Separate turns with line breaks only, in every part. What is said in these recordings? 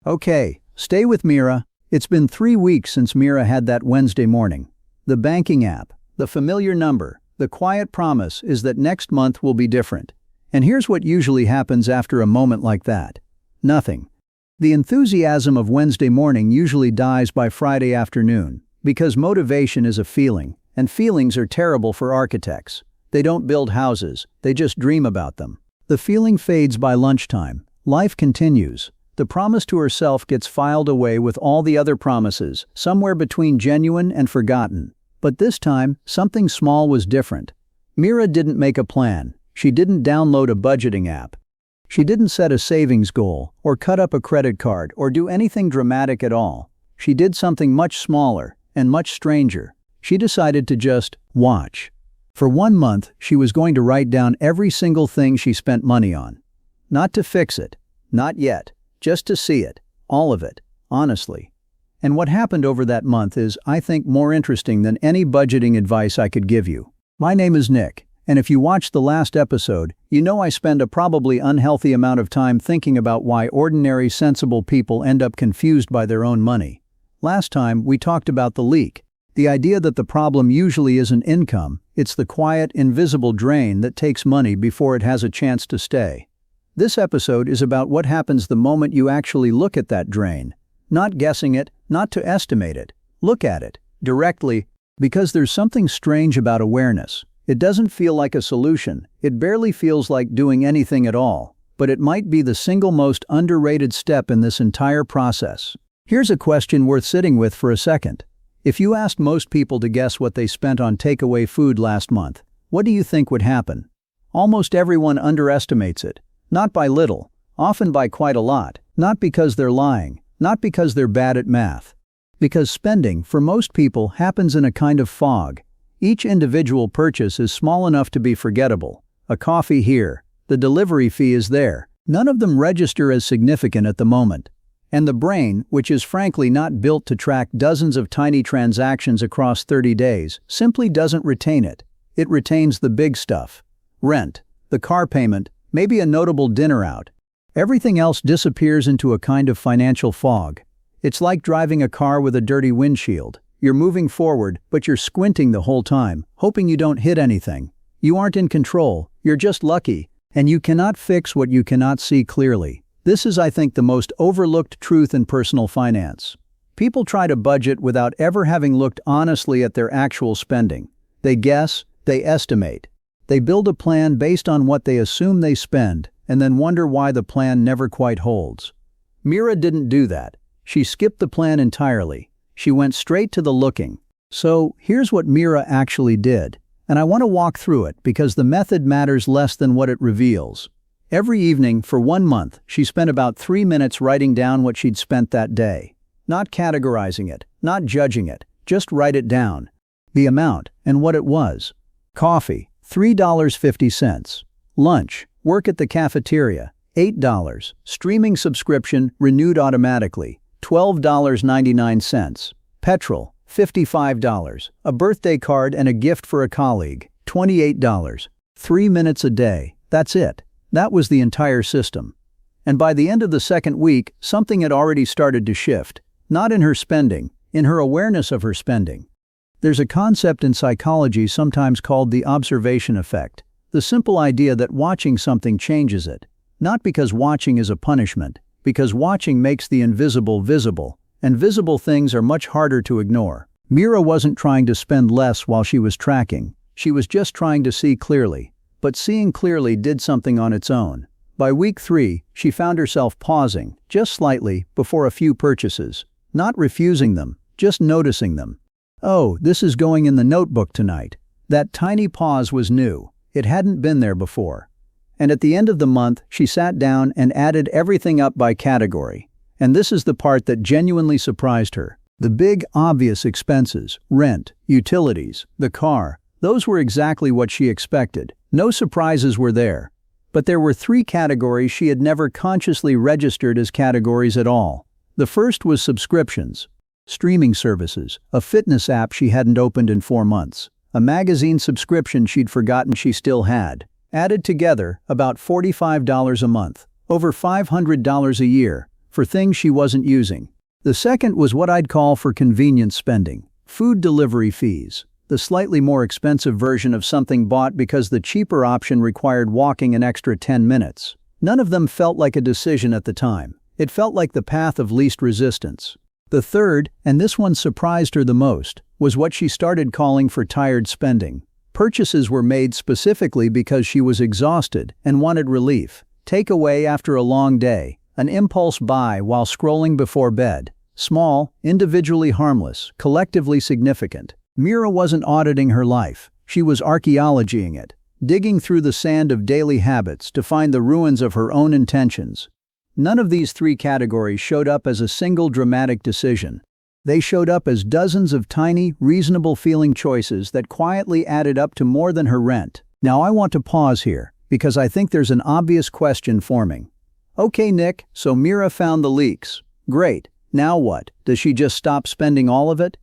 Okay, stay with Meera. It's been 3 weeks since Meera had that Wednesday morning. The banking app, the familiar number, the quiet promise is that next month will be different. And here's what usually happens after a moment like that. Nothing. The enthusiasm of Wednesday morning usually dies by Friday afternoon, because motivation is a feeling, and feelings are terrible for architects. They don't build houses, they just dream about them. The feeling fades by lunchtime. Life continues. The promise to herself gets filed away with all the other promises, somewhere between genuine and forgotten. But this time, something small was different. Meera didn't make a plan. She didn't download a budgeting app. She didn't set a savings goal, or cut up a credit card, or do anything dramatic at all. She did something much smaller, and much stranger. She decided to just watch. For 1 month, she was going to write down every single thing she spent money on. Not to fix it. Not yet. Just to see it. All of it. Honestly. And what happened over that month is, I think, more interesting than any budgeting advice I could give you. My name is Nick, and if you watched the last episode, you know I spend a probably unhealthy amount of time thinking about why ordinary, sensible people end up confused by their own money. Last time, we talked about the leak. The idea that the problem usually isn't income, it's the quiet, invisible drain that takes money before it has a chance to stay. This episode is about what happens the moment you actually look at that drain. Not guessing it, not to estimate it. Look at it, directly, because there's something strange about awareness. It doesn't feel like a solution, it barely feels like doing anything at all, but it might be the single most underrated step in this entire process. Here's a question worth sitting with for a second. If you asked most people to guess what they spent on takeaway food last month, what do you think would happen? Almost everyone underestimates it. Not by little, often by quite a lot, not because they're lying, not because they're bad at math. Because spending, for most people, happens in a kind of fog. Each individual purchase is small enough to be forgettable. A coffee here, the delivery fee is there. None of them register as significant at the moment. And the brain, which is frankly not built to track dozens of tiny transactions across 30 days, simply doesn't retain it. It retains the big stuff. Rent, the car payment, maybe a notable dinner out. Everything else disappears into a kind of financial fog. It's like driving a car with a dirty windshield. You're moving forward, but you're squinting the whole time, hoping you don't hit anything. You aren't in control, you're just lucky, and you cannot fix what you cannot see clearly. This is, I think, the most overlooked truth in personal finance. People try to budget without ever having looked honestly at their actual spending. They guess, they estimate. They build a plan based on what they assume they spend, and then wonder why the plan never quite holds. Meera didn't do that. She skipped the plan entirely. She went straight to the looking. So, here's what Meera actually did. And I want to walk through it because the method matters less than what it reveals. Every evening, for 1 month, she spent about 3 minutes writing down what she'd spent that day. Not categorizing it, not judging it, just write it down. The amount, and what it was. Coffee, $3.50. Lunch, work at the cafeteria, $8. Streaming subscription, renewed automatically, $12.99. Petrol, $55. A birthday card and a gift for a colleague, $28. 3 minutes a day, that's it. That was the entire system. And by the end of the second week, something had already started to shift. Not in her spending, in her awareness of her spending. There's a concept in psychology sometimes called the observation effect. The simple idea that watching something changes it. Not because watching is a punishment, because watching makes the invisible visible, and visible things are much harder to ignore. Meera wasn't trying to spend less while she was tracking. She was just trying to see clearly. But seeing clearly did something on its own. By week 3, she found herself pausing, just slightly, before a few purchases. Not refusing them, just noticing them. Oh, this is going in the notebook tonight. That tiny pause was new. It hadn't been there before. And at the end of the month, she sat down and added everything up by category. And this is the part that genuinely surprised her. The big, obvious expenses, rent, utilities, the car, those were exactly what she expected. No surprises were there. But there were 3 categories she had never consciously registered as categories at all. The first was subscriptions. Streaming services, a fitness app she hadn't opened in 4 months, a magazine subscription she'd forgotten she still had. Added together, about $45 a month, over $500 a year. for things she wasn't using. The second was what I'd call for convenience spending. Food delivery fees, the slightly more expensive version of something bought because the cheaper option required walking an extra 10 minutes. None of them felt like a decision at the time. It felt like the path of least resistance. The third, and this one surprised her the most, was what she started calling for tired spending. Purchases were made specifically because she was exhausted and wanted relief. Takeaway after a long day, an impulse buy while scrolling before bed. Small, individually harmless, collectively significant. Meera wasn't auditing her life. She was archaeologying it, digging through the sand of daily habits to find the ruins of her own intentions. None of these three categories showed up as a single dramatic decision. They showed up as dozens of tiny, reasonable-feeling choices that quietly added up to more than her rent. Now I want to pause here, because I think there's an obvious question forming. Okay, Nick, so Meera found the leaks. Great. Now what? Does she just stop spending all of it?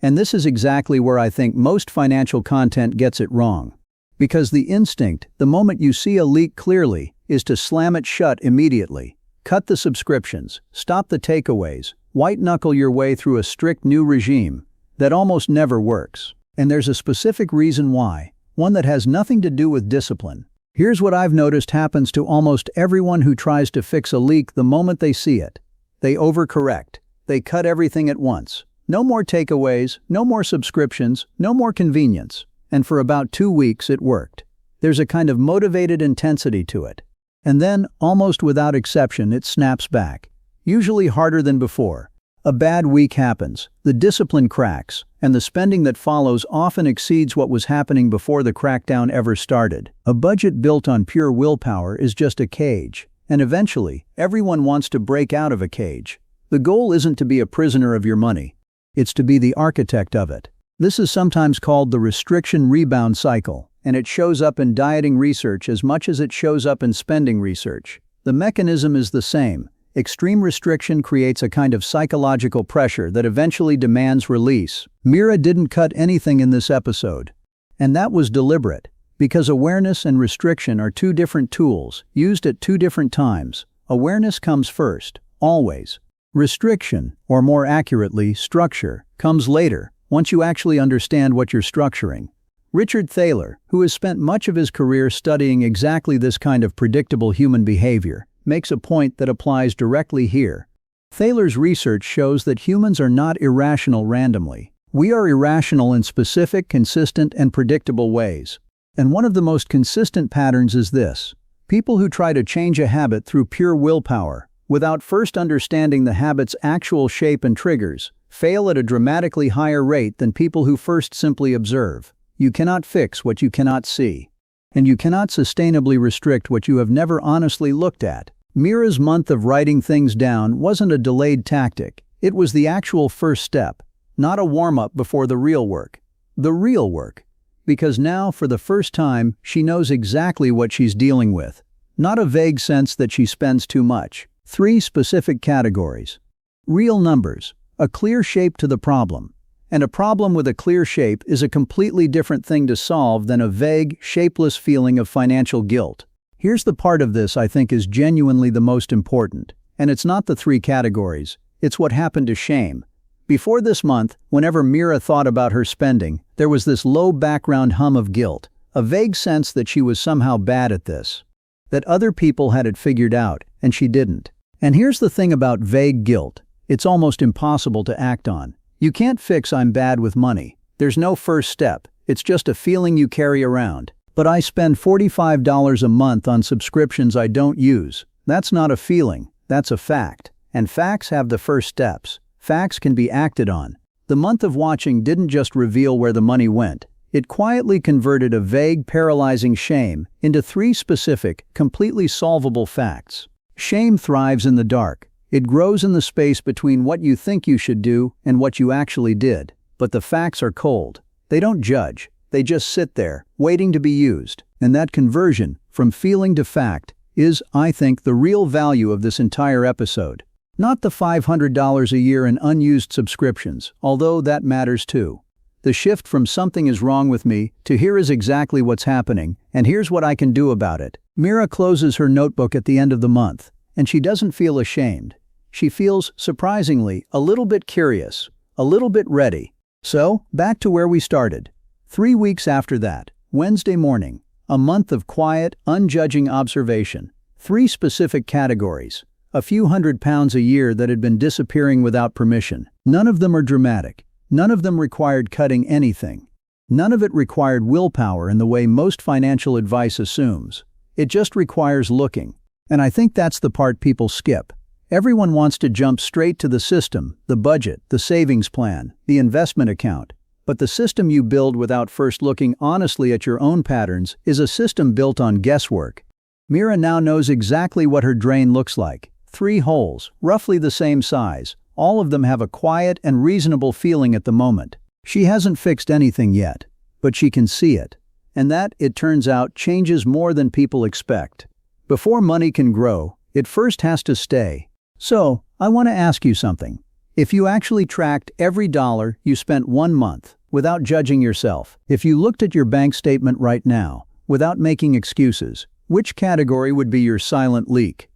And this is exactly where I think most financial content gets it wrong. Because the instinct, the moment you see a leak clearly, is to slam it shut immediately. Cut the subscriptions, stop the takeaways, white-knuckle your way through a strict new regime that almost never works. And there's a specific reason why, one that has nothing to do with discipline. Here's what I've noticed happens to almost everyone who tries to fix a leak the moment they see it. They overcorrect. They cut everything at once. No more takeaways, no more subscriptions, no more convenience. And for about 2 weeks it worked. There's a kind of motivated intensity to it. And then, almost without exception, it snaps back. Usually harder than before. A bad week happens, the discipline cracks, and the spending that follows often exceeds what was happening before the crackdown ever started. A budget built on pure willpower is just a cage, and eventually, everyone wants to break out of a cage. The goal isn't to be a prisoner of your money. It's to be the architect of it. This is sometimes called the restriction rebound cycle, and it shows up in dieting research as much as it shows up in spending research. The mechanism is the same. Extreme restriction creates a kind of psychological pressure that eventually demands release. Meera didn't cut anything in this episode. And that was deliberate, because awareness and restriction are two different tools, used at two different times. Awareness comes first, always. Restriction, or more accurately, structure, comes later, once you actually understand what you're structuring. Richard Thaler, who has spent much of his career studying exactly this kind of predictable human behavior, makes a point that applies directly here. Thaler's research shows that humans are not irrational randomly. We are irrational in specific, consistent, and predictable ways. And one of the most consistent patterns is this. People who try to change a habit through pure willpower, without first understanding the habit's actual shape and triggers, fail at a dramatically higher rate than people who first simply observe. You cannot fix what you cannot see. And you cannot sustainably restrict what you have never honestly looked at. Meera's month of writing things down wasn't a delayed tactic. It was the actual first step, not a warm-up before the real work. The real work. Because now, for the first time, she knows exactly what she's dealing with. Not a vague sense that she spends too much. 3 specific categories. Real numbers. A clear shape to the problem. And a problem with a clear shape is a completely different thing to solve than a vague, shapeless feeling of financial guilt. Here's the part of this I think is genuinely the most important. And it's not the 3 categories, it's what happened to shame. Before this month, whenever Meera thought about her spending, there was this low background hum of guilt, a vague sense that she was somehow bad at this. That other people had it figured out, and she didn't. And here's the thing about vague guilt. It's almost impossible to act on. You can't fix "I'm bad with money." There's no first step. It's just a feeling you carry around. But I spend $45 a month on subscriptions I don't use. That's not a feeling. That's a fact. And facts have the first steps. Facts can be acted on. The month of watching didn't just reveal where the money went. It quietly converted a vague, paralyzing shame into 3 specific, completely solvable facts. Shame thrives in the dark. It grows in the space between what you think you should do and what you actually did. But the facts are cold. They don't judge. They just sit there, waiting to be used. And that conversion, from feeling to fact, is, I think, the real value of this entire episode. Not the $500 a year in unused subscriptions, although that matters too. The shift from "something is wrong with me" to "here is exactly what's happening, and here's what I can do about it." Meera closes her notebook at the end of the month, and she doesn't feel ashamed. she feels, surprisingly, a little bit curious, a little bit ready. So, back to where we started. 3 weeks after that, Wednesday morning, a month of quiet, unjudging observation. 3 specific categories. A few £100 a year that had been disappearing without permission. None of them are dramatic. None of them required cutting anything. None of it required willpower in the way most financial advice assumes. It just requires looking. And I think that's the part people skip. Everyone wants to jump straight to the system, the budget, the savings plan, the investment account. But the system you build without first looking honestly at your own patterns is a system built on guesswork. Meera now knows exactly what her drain looks like. 3 holes, roughly the same size. All of them have a quiet and reasonable feeling at the moment. She hasn't fixed anything yet, but she can see it. And that, it turns out, changes more than people expect. Before money can grow, it first has to stay. So, I want to ask you something. If you actually tracked every dollar you spent 1 month, without judging yourself, if you looked at your bank statement right now, without making excuses, which category would be your silent leak?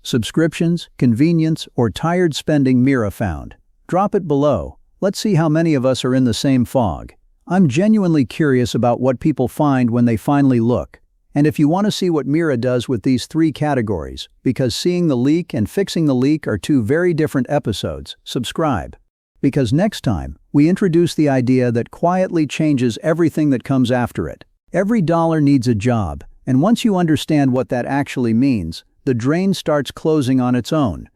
Subscriptions, convenience, or tired spending? Meera found. Drop it below. Let's see how many of us are in the same fog. I'm genuinely curious about what people find when they finally look. And if you want to see what Meera does with these 3 categories, because seeing the leak and fixing the leak are 2 very different episodes, subscribe. Because next time, we introduce the idea that quietly changes everything that comes after it. Every dollar needs a job, and once you understand what that actually means, the drain starts closing on its own.